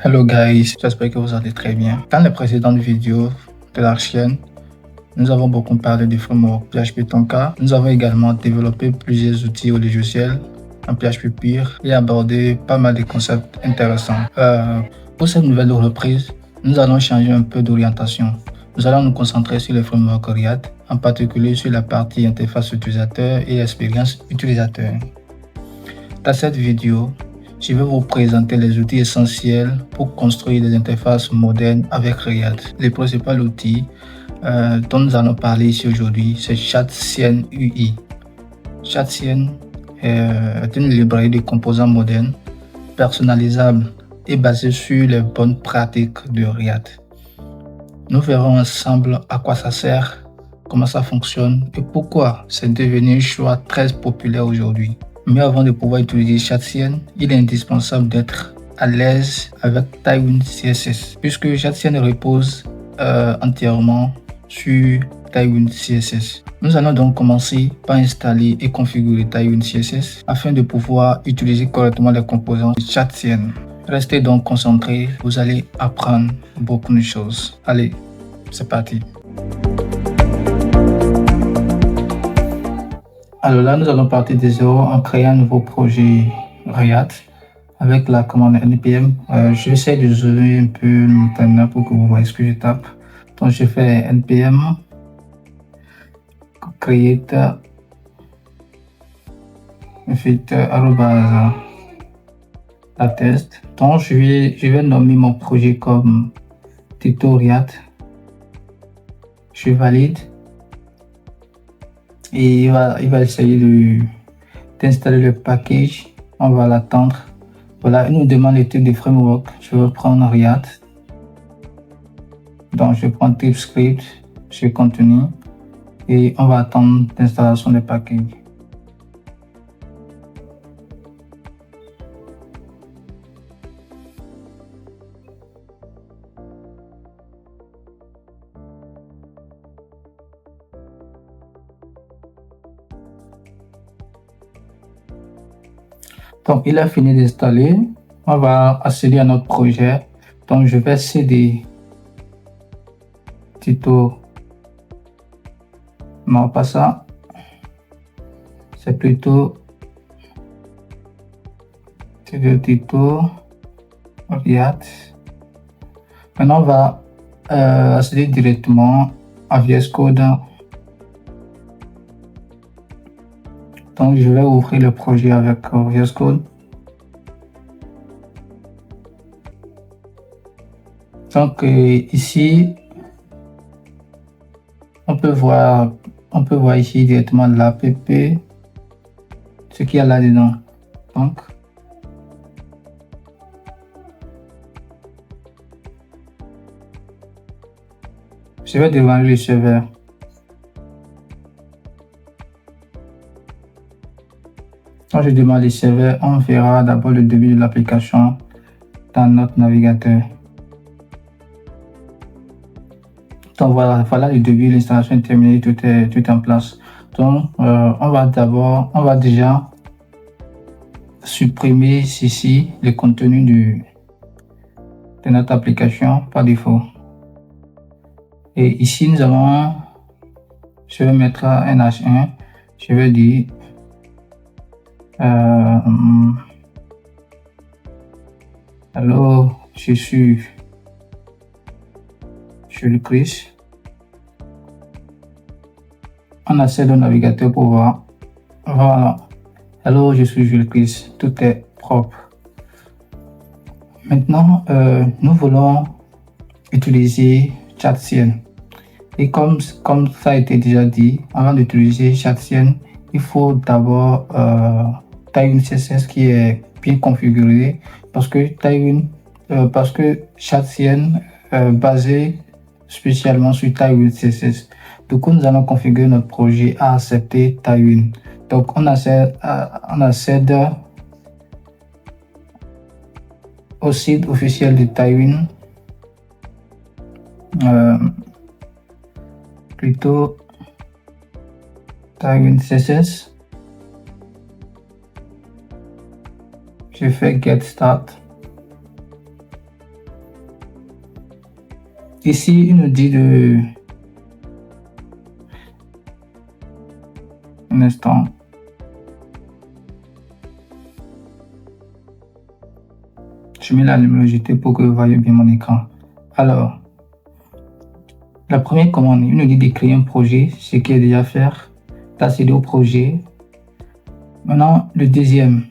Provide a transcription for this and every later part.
Hello guys, j'espère que vous allez très bien. Dans les précédentes vidéos de la chaîne, nous avons beaucoup parlé du framework PHP Tonka. Nous avons également développé plusieurs outils au logiciel en PHP pur et abordé pas mal de concepts intéressants. Pour cette nouvelle reprise, nous allons changer un peu d'orientation. Nous allons nous concentrer sur le framework React, en particulier sur la partie interface utilisateur et expérience utilisateur. Dans cette vidéo, je vais vous présenter les outils essentiels pour construire des interfaces modernes avec React. Le principal outil dont nous allons parler ici aujourd'hui, c'est Chatcien UI. Chatcien est une librairie de composants modernes, personnalisables et basée sur les bonnes pratiques de React. Nous verrons ensemble à quoi ça sert, comment ça fonctionne et pourquoi c'est devenu un choix très populaire aujourd'hui. Mais avant de pouvoir utiliser Chatcien, il est indispensable d'être à l'aise avec Tailwind CSS, puisque Chatcien repose entièrement sur Tailwind CSS. Nous allons donc commencer par installer et configurer Tailwind CSS afin de pouvoir utiliser correctement les composants de Chatcien. Restez donc concentrés, vous allez apprendre beaucoup de choses. Allez, c'est parti. Alors là, nous allons partir de zéro en créant un nouveau projet React avec la commande npm. Je vais essayer de zoomer un peu le terminal pour que vous voyez ce que je tape. Donc je fais npm create ensuite la test. Donc je vais nommer mon projet comme Tuto React. Je valide. Et il va essayer d'installer le package. On va l'attendre. Voilà, il nous demande le type de framework. Je vais prendre React. Donc, je prends TypeScript, je continue. Et on va attendre l'installation du package. Donc, il a fini d'installer. On va accéder à notre projet. Donc, je vais cd Tuto. Non, pas ça. C'est plutôt Tuto React. Maintenant, on va accéder directement à VS Code. Donc, je vais ouvrir le projet avec VS Code. Donc, ici, on peut voir ici directement l'app, ce qu'il y a là-dedans. Donc, je vais démarrer le serveur. Quand je démarre le serveur, on verra d'abord le début de l'application dans notre navigateur. Donc voilà le début, l'installation est terminée, tout est en place. Donc on va déjà supprimer ici le contenu de notre application par défaut. Et ici nous avons, je vais mettre un H1, je vais dire alors je suis Jules Chris. On accède au navigateur pour voir. Voilà. Hello, je suis Jules Chris. Tout est propre. Maintenant, nous voulons utiliser Chatcien. Et comme ça a été déjà dit, avant d'utiliser Chatcien, il faut d'abord Tailwind CSS qui est bien configuré parce que Chatcien basé spécialement sur Tailwind CSS. Du coup, nous allons configurer notre projet à accepter Tailwind. Donc, on accède au site officiel de Tailwind. Plutôt Tailwind CSS. Je fais Get Start. Ici, il nous dit de... Un instant. Je mets la luminosité pour que vous voyez bien mon écran. Alors, la première commande, il nous dit de créer un projet, ce qui est déjà faire, d'accéder au projet. Maintenant, le deuxième,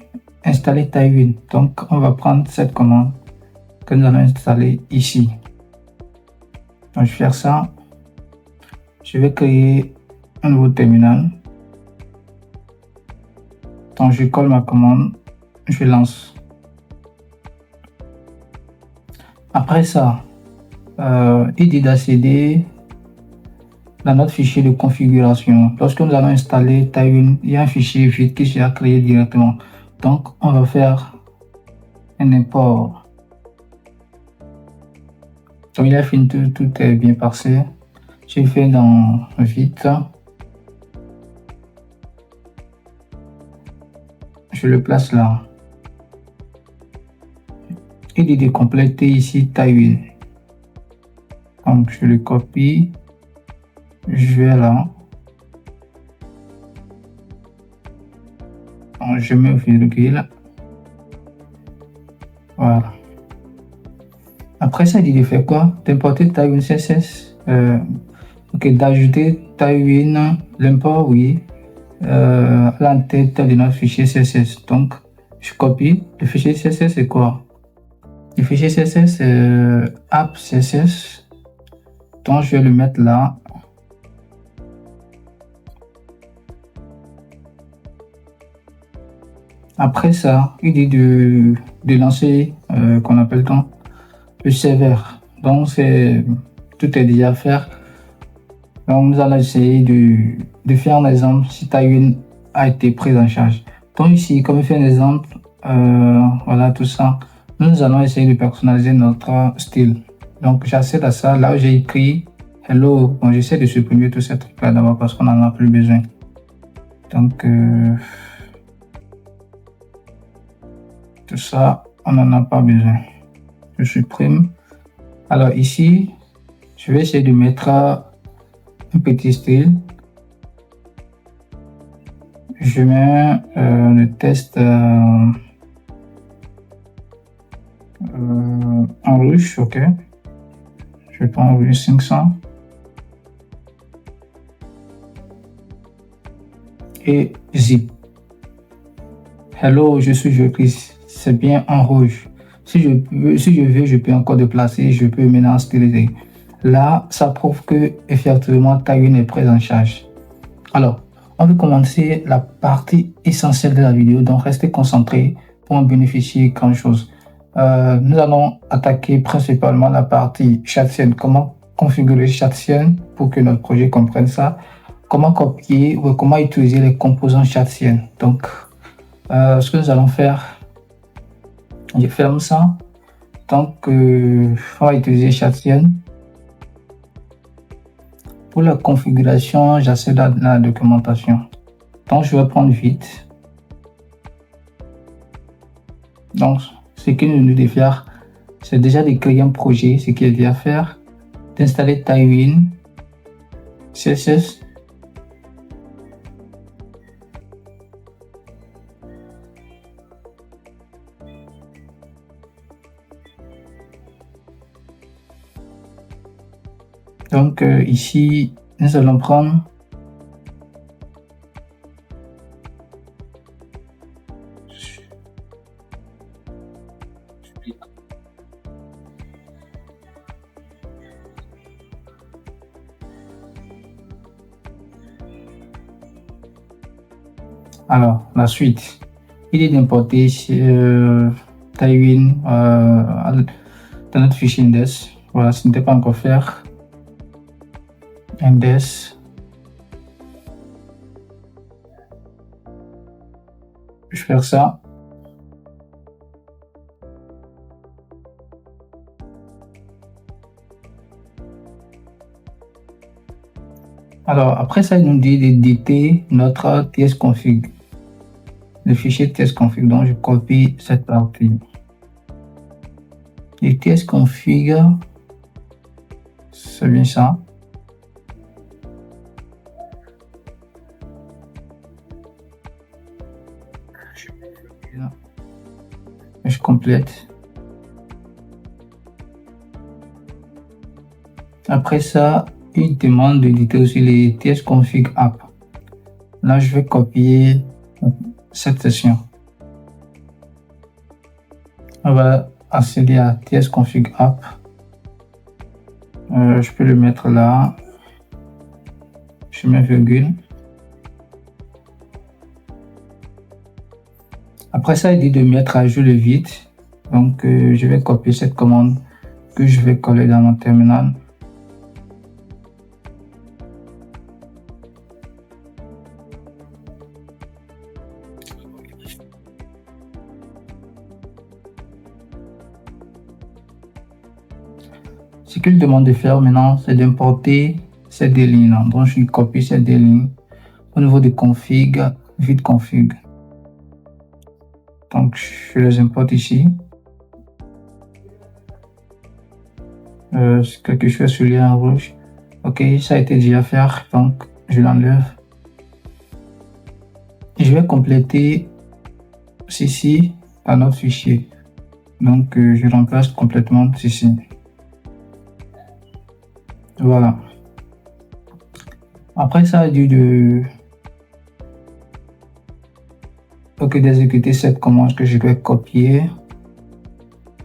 installer Tailwind. Donc, on va prendre cette commande que nous allons installer ici. Donc, je vais faire ça. Je vais créer un nouveau terminal. Donc, je colle ma commande, je lance. Après ça, il dit d'accéder dans notre fichier de configuration. Lorsque nous allons installer Tailwind, il y a un fichier vide qui sera créé directement. Donc, on va faire un import. Donc, il a fini, tout est bien passé. J'ai fait dans vite. Je le place là. Il dit de compléter ici Tailwind. Donc, je le copie. Je vais là. Donc, je mets virgule. Voilà. Après ça, il dit de faire quoi? D'importer Tailwind CSS. Ok, d'ajouter Tailwind, l'import, oui. L'entête de notre fichier CSS. Donc, je copie. Le fichier CSS, c'est quoi? Le fichier CSS, c'est app CSS. Donc, je vais le mettre là. Après ça, il dit de lancer, qu'on appelle donc le serveur. Donc, tout est déjà à faire. Donc, nous allons essayer de faire un exemple si Tailwind a été pris en charge. Donc, ici, comme je fais un exemple, voilà tout ça. Nous allons essayer de personnaliser notre style. Donc, j'accède à ça. Là où j'ai écrit hello. Bon, j'essaie de supprimer tout ces trucs là d'abord parce qu'on n'en a plus besoin. Donc, tout ça, on n'en a pas besoin. Je supprime. Alors ici, je vais essayer de mettre un petit style. Je mets le test en rouge, ok. Je prends en rouge 500. Et zip. Hello, je suis Joe-Chris. C'est bien en rouge. Si je veux, je peux encore déplacer, je peux maintenant styliser. Là, ça prouve que effectivement Tailwind est pris en charge. Alors, on va commencer la partie essentielle de la vidéo, donc restez concentrés pour en bénéficier grand chose. Nous allons attaquer principalement la partie Chatien. Comment configurer Chatien pour que notre projet comprenne ça. Comment copier ou comment utiliser les composants Chatien. Donc, ce que nous allons faire, je ferme ça. Donc, on va utiliser Chatien. Pour la configuration, j'accède à la documentation. Donc, je vais prendre vite. Donc, ce qu'il nous dit de faire, c'est déjà de créer un projet, ce qu'il y a à faire, d'installer Tailwind, CSS. Donc, ici, nous allons prendre alors la suite. Il est d'importer Tailwind dans notre fichier index. Voilà, ce n'était pas encore faire. Index. Je vais faire ça. Alors, après ça, il nous dit d'éditer notre tsconfig. Le fichier tsconfig, donc je copie cette partie. Le tsconfig, C'est bien ça. Je complète. Après ça, il demande d'éditer aussi les tsconfig app. Là, je vais copier cette session. On va accéder à tsconfig app. Je peux le mettre là. Je mets virgule. Après ça, il dit de mettre à jour le vide. Donc, je vais copier cette commande que je vais coller dans mon terminal. Ce qu'il demande de faire maintenant, c'est d'importer ces deux lignes-là. Donc, je copie ces deux lignes au niveau de config, vide config. Donc, je les importe ici. C'est quelque chose sur le lien en rouge. Ok, ça a été déjà fait, donc je l'enlève. Je vais compléter ceci par notre fichier. Donc, je remplace complètement ceci. Voilà. Après ça, il dit d'exécuter cette commande que je dois copier.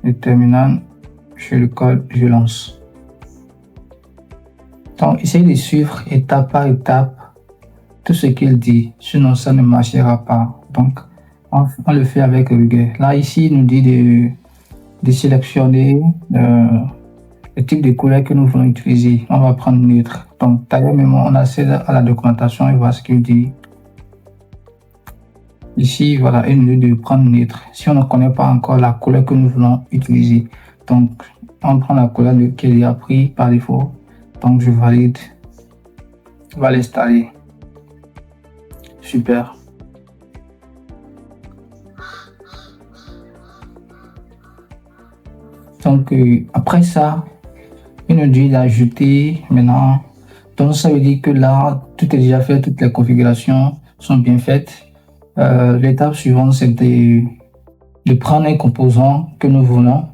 Le terminal, je le colle, je lance. Donc, essayez de suivre étape par étape tout ce qu'il dit, sinon ça ne marchera pas. Donc, on le fait avec rigueur. Là, ici, il nous dit de sélectionner le type de couleur que nous voulons utiliser. On va prendre neutre. Donc, d'ailleurs, même on accède à la documentation et voit ce qu'il dit. Ici, voilà, il nous dit de prendre neutre. Si on ne connaît pas encore la couleur que nous voulons utiliser, donc on prend la couleur qu'il a pris par défaut. Donc, je valide. On va l'installer. Super. Donc, après ça, il nous dit d'ajouter maintenant. Donc, ça veut dire que là, tout est déjà fait, toutes les configurations sont bien faites. L'étape suivante, c'est de prendre un composant que nous voulons,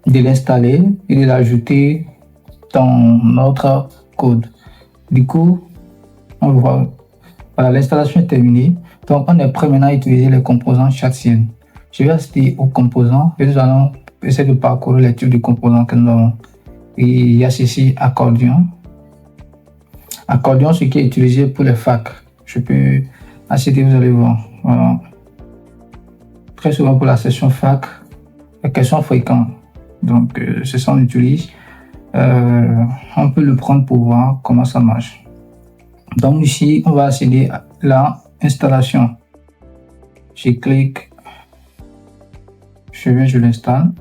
de l'installer et de l'ajouter dans notre code. Du coup, on voit, voilà, l'installation est terminée. Donc, on est prêt maintenant à utiliser les composants Chatien. Je vais accéder aux composants et nous allons essayer de parcourir les types de composants que nous avons. Et il y a ceci, accordion. Accordion, ce qui est utilisé pour les facs. Je peux accéder, vous allez voir. Voilà. Très souvent pour la session fac, les questions fréquentes. Donc, c'est ça qu'on utilise. On peut le prendre pour voir comment ça marche. Donc, ici, on va accéder à l'installation. Je clique, je l'installe.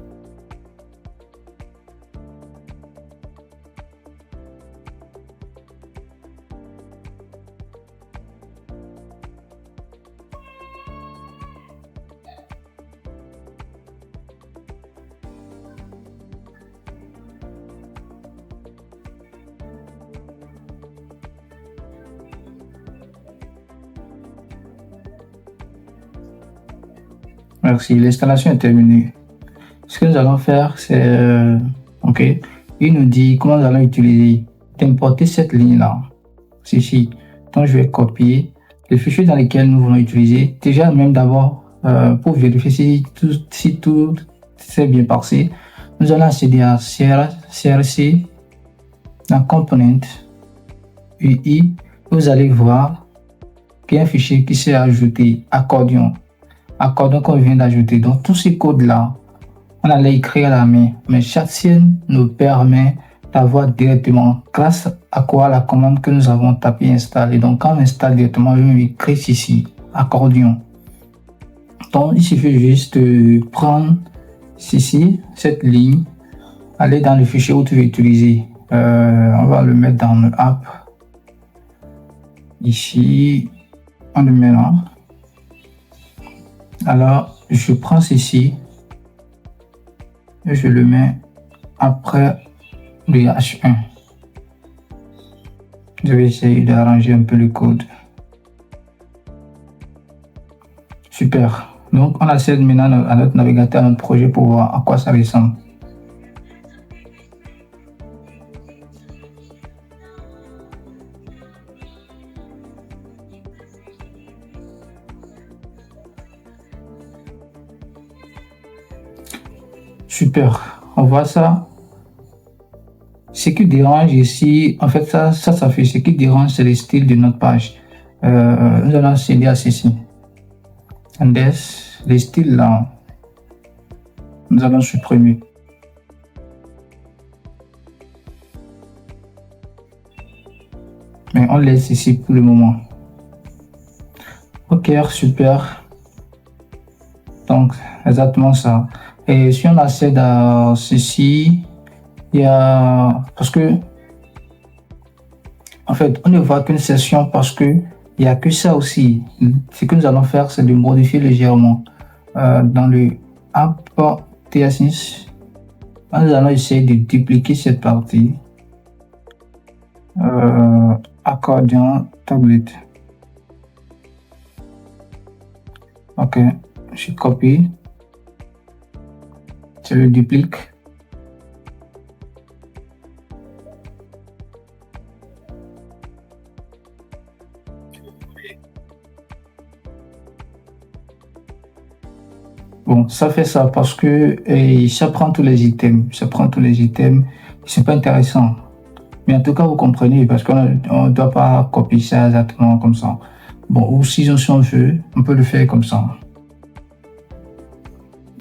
Merci, l'installation est terminée. Ce que nous allons faire, c'est OK. Il nous dit comment nous allons utiliser, d'importer cette ligne-là. C'est ici. Donc, je vais copier le fichier dans lequel nous voulons utiliser. Déjà, même d'abord, pour vérifier si tout s'est bien passé, nous allons accéder à CRC, dans Component, UI. Vous allez voir qu'il y a un fichier qui s'est ajouté, accordion. Accordion qu'on vient d'ajouter. Donc, tous ces codes-là, on allait écrire à la main. Mais Chatien nous permet d'avoir directement, grâce à quoi la commande que nous avons tapée installée. Donc, quand on installe directement, on écrit ici, accordion. Donc, il suffit juste de prendre ici, cette ligne, aller dans le fichier où tu veux utiliser. On va le mettre dans le app. Ici, on le met là. Alors, je prends ceci et je le mets après du H1. Je vais essayer d'arranger un peu le code. Super. Donc, on accède maintenant à notre navigateur, à notre projet pour voir à quoi ça ressemble. Super. On voit ça. Ce qui dérange ici, en fait, ça s'affiche. Ce qui dérange, c'est le style de notre page. Nous allons accéder à ceci. Les styles là, nous allons supprimer. Mais on laisse ici pour le moment. Ok, super. Donc, exactement ça. Et si on accède à ceci, il y a... Parce que, en fait, on ne voit qu'une session parce que il n'y a que ça aussi. Ce que nous allons faire, c'est de modifier légèrement. Dans le app TS6, nous allons essayer de dupliquer cette partie. Accordion tablette. Ok, je copie. Je le duplique. Bon, ça fait ça parce que ça prend tous les items. Ça prend tous les items. C'est pas intéressant. Mais en tout cas, vous comprenez, parce qu'on ne doit pas copier ça exactement comme ça. Bon, ou si on veut, on peut le faire comme ça.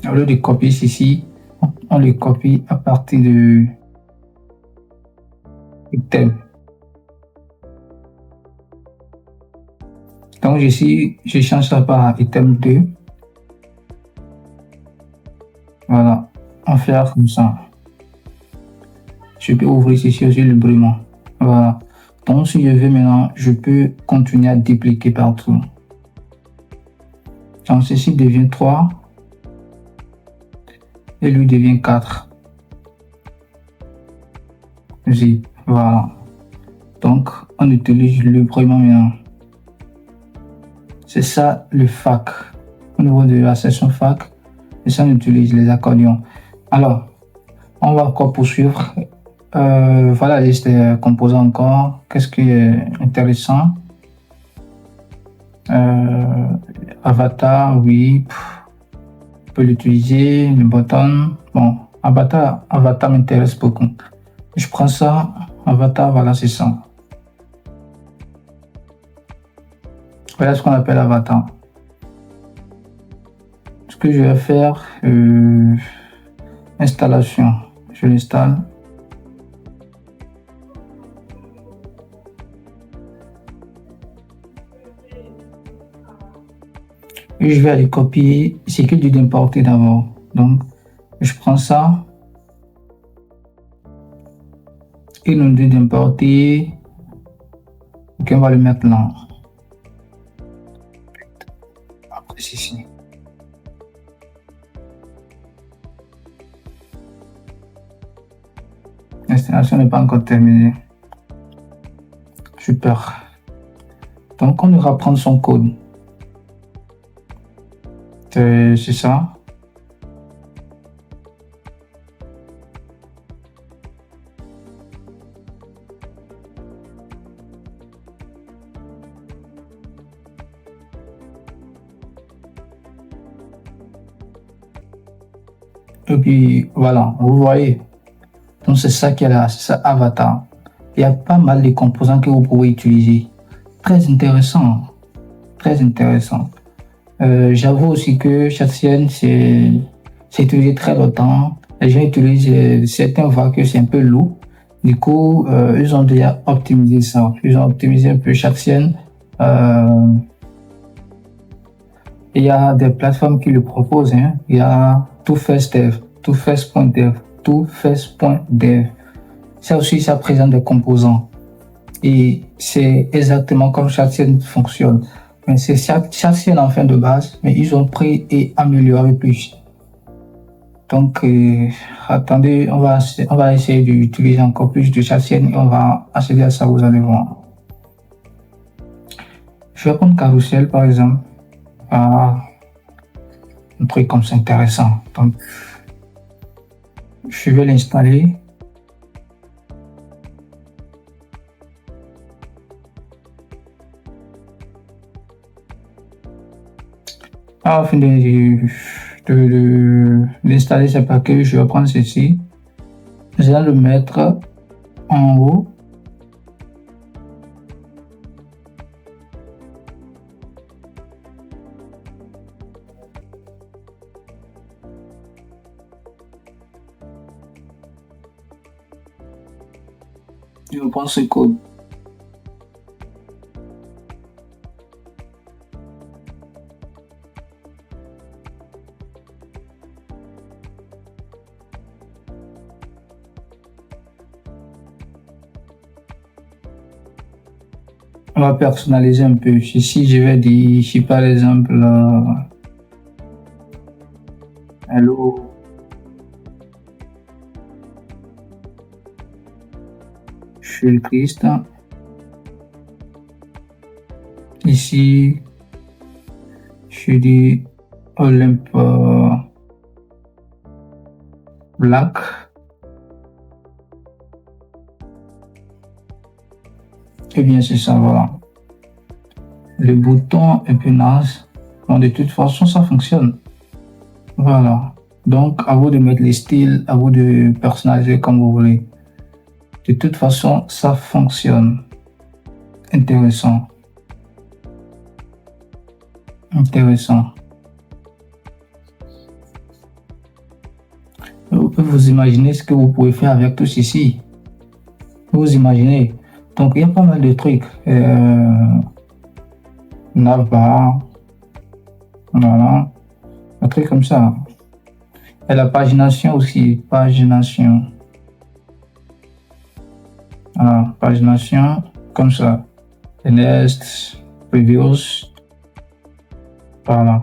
Au lieu de copier ceci, on le copie à partir de item. Donc ici, je change ça par item 2. Voilà, on fait comme ça. Je peux ouvrir ici aussi librement. Voilà. Donc si je veux maintenant, je peux continuer à dupliquer partout. Donc ceci devient 3 et lui devient 4. Voilà. Donc on utilise librement maintenant. C'est ça le FAQ. Au niveau de la section FAQ, et ça on utilise les accordions. Alors, on va encore poursuivre. Voilà la liste des composants encore. Qu'est-ce qui est intéressant? Avatar, oui. On peut l'utiliser. Le button. Bon, avatar m'intéresse beaucoup. Je prends ça. Avatar, voilà, c'est ça. Voilà ce qu'on appelle avatar. Ce que je vais faire, installation. Je l'installe. Et je vais aller copier ce qu'il dit d'importer d'abord. Donc, je prends ça. Il nous dit d'importer. Ok, on va le mettre là. Après, ici. L'installation n'est pas encore terminée. Super. Donc, on ira prendre son code. C'est ça. Et puis voilà, vous voyez. Donc c'est ça qui est là, c'est ça avatar. Il y a pas mal de composants que vous pouvez utiliser. Très intéressant. Très intéressant. J'avoue aussi que Chatien, c'est utilisé très longtemps. Les gens utilisent certains voient que c'est un peu lourd. Du coup, ils ont déjà optimisé ça. Ils ont optimisé un peu Chatien. Il y a des plateformes qui le proposent. Hein. Il y a TwoFaceDev, TwoFace.dev. Ça aussi, ça présente des composants. Et c'est exactement comme Chatien fonctionne. Mais c'est Chatien en fin de base, mais ils ont pris et amélioré plus. Donc, attendez, on va essayer d'utiliser encore plus de cette scène et on va accéder à ça, vous allez voir. Je vais prendre Carousel par exemple. Ah, un truc comme ça intéressant. Donc, je vais l'installer. Afin d'installer ce paquet, je vais prendre ceci. Je vais le mettre en haut. Je vais prendre ce code. On va personnaliser un peu. Ici, je vais dire, ici par exemple, hello. Je suis triste. Ici, je dis Olympe Black. Et bien c'est ça, voilà. Le bouton est peu naze. Bon, de toute façon, ça fonctionne. Voilà. Donc, à vous de mettre les styles, à vous de personnaliser comme vous voulez. De toute façon, ça fonctionne. Intéressant. Intéressant. Vous pouvez vous imaginer ce que vous pouvez faire avec tout ceci. Vous imaginez. Donc, il y a pas mal de trucs. Navbar. Voilà. Un truc comme ça. Et la pagination aussi. Pagination. Voilà. Pagination. Comme ça. Next. Previews. Voilà.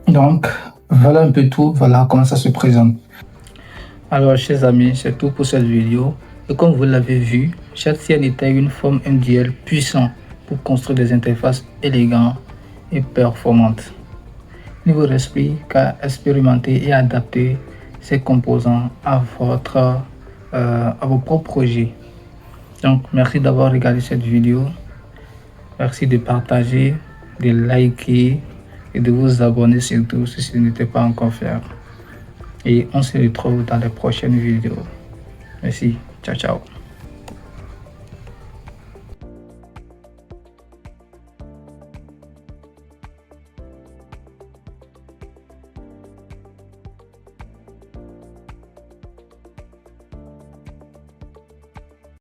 Donc, voilà un peu tout. Voilà comment ça se présente. Alors, chers amis, c'est tout pour cette vidéo. Et comme vous l'avez vu, ChatCN était une forme MDL puissante pour construire des interfaces élégantes et performantes. Niveau d'esprit qu'à expérimenter et adapter ces composants à vos propres projets. Donc, merci d'avoir regardé cette vidéo. Merci de partager, de liker et de vous abonner surtout si ce n'était pas encore fait. Et on se retrouve dans les prochaines vidéos. Merci. Ciao, ciao.